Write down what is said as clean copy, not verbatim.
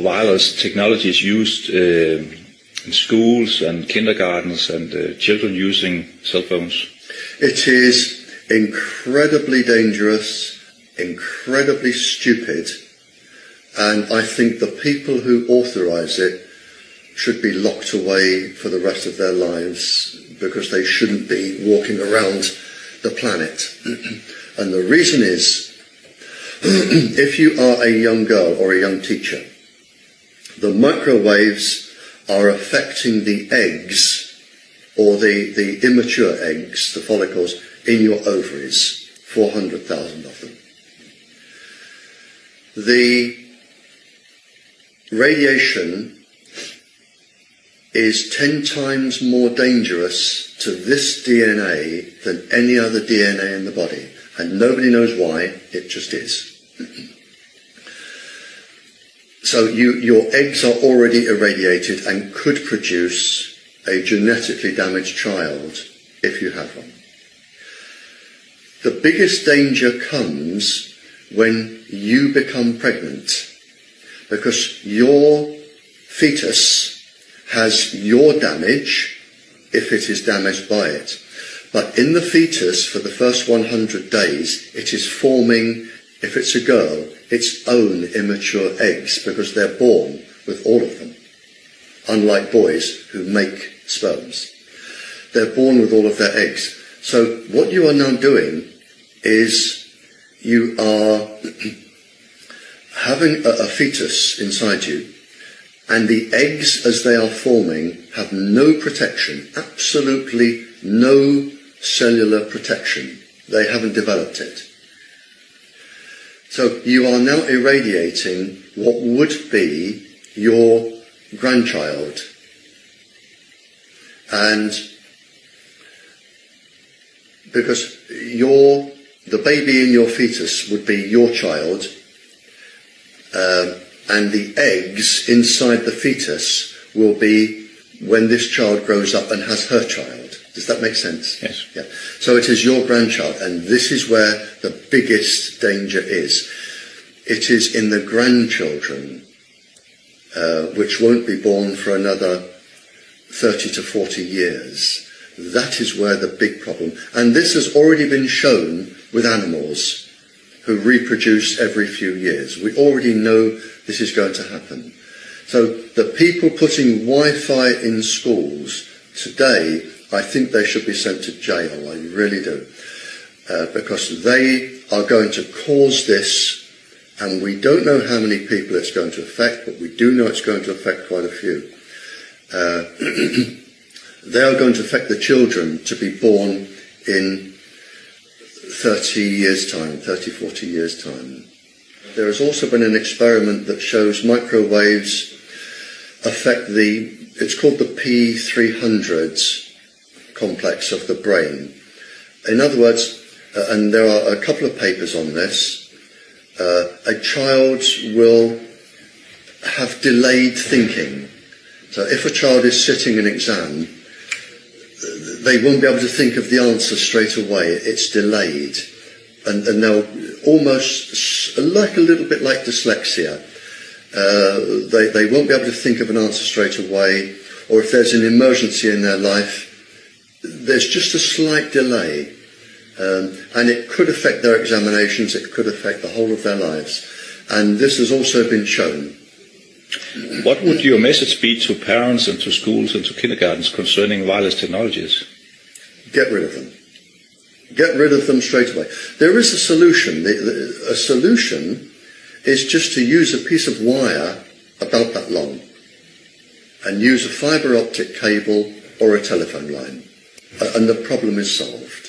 wireless technology is used in schools and kindergartens and children using cell phones? It is incredibly dangerous, incredibly stupid, and I think the people who authorise it should be locked away for the rest of their lives because they shouldn't be walking around the planet. And the reason is, if you are a young girl or a young teacher, the microwaves are affecting the eggs, or the immature eggs, the follicles, in your ovaries, 400,000 of them. The radiation is 10 times more dangerous to this DNA than any other DNA in the body. And nobody knows why, it just is. So your eggs are already irradiated and could produce a genetically damaged child if you have one. The biggest danger comes when you become pregnant, because your fetus has your damage if it is damaged by it. But in the fetus, for the first 100 days, it is forming, if it's a girl, its own immature eggs, because they're born with all of them, unlike boys who make sperms. They're born with all of their eggs. So what you are now doing is you are having a fetus inside you, and the eggs as they are forming have no protection, absolutely no cellular protection. They haven't developed it. So you are now irradiating what would be your grandchild. And because the baby in your fetus would be your child, and the eggs inside the fetus will be when this child grows up and has her child. Does that make sense? Yes. Yeah. So it is your grandchild, and this is where the biggest danger is. It is in the grandchildren, which won't be born for another 30 to 40 years. That is where the big problem, and this has already been shown with animals who reproduce every few years. We already know this is going to happen. So the people putting Wi-Fi in schools today, I think they should be sent to jail, I really do, because they are going to cause this, and we don't know how many people it's going to affect, but we do know it's going to affect quite a few. They are going to affect the children to be born in 30 years' time, 30, 40 years' time. There has also been an experiment that shows microwaves affect it's called the P300 complex of the brain. In other words, and there are a couple of papers on this, a child will have delayed thinking. So if a child is sitting an exam, they won't be able to think of the answer straight away. It's delayed. And they'll almost, like a little bit like dyslexia, they won't be able to think of an answer straight away, or if there's an emergency in their life, there's just a slight delay. And it could affect their examinations, it could affect the whole of their lives. And this has also been shown. What would your message be to parents and to schools and to kindergartens concerning wireless technologies? Get rid of them. Get rid of them straight away. There is a solution. A solution is just to use a piece of wire about that long and use a fibre optic cable or a telephone line. And the problem is solved.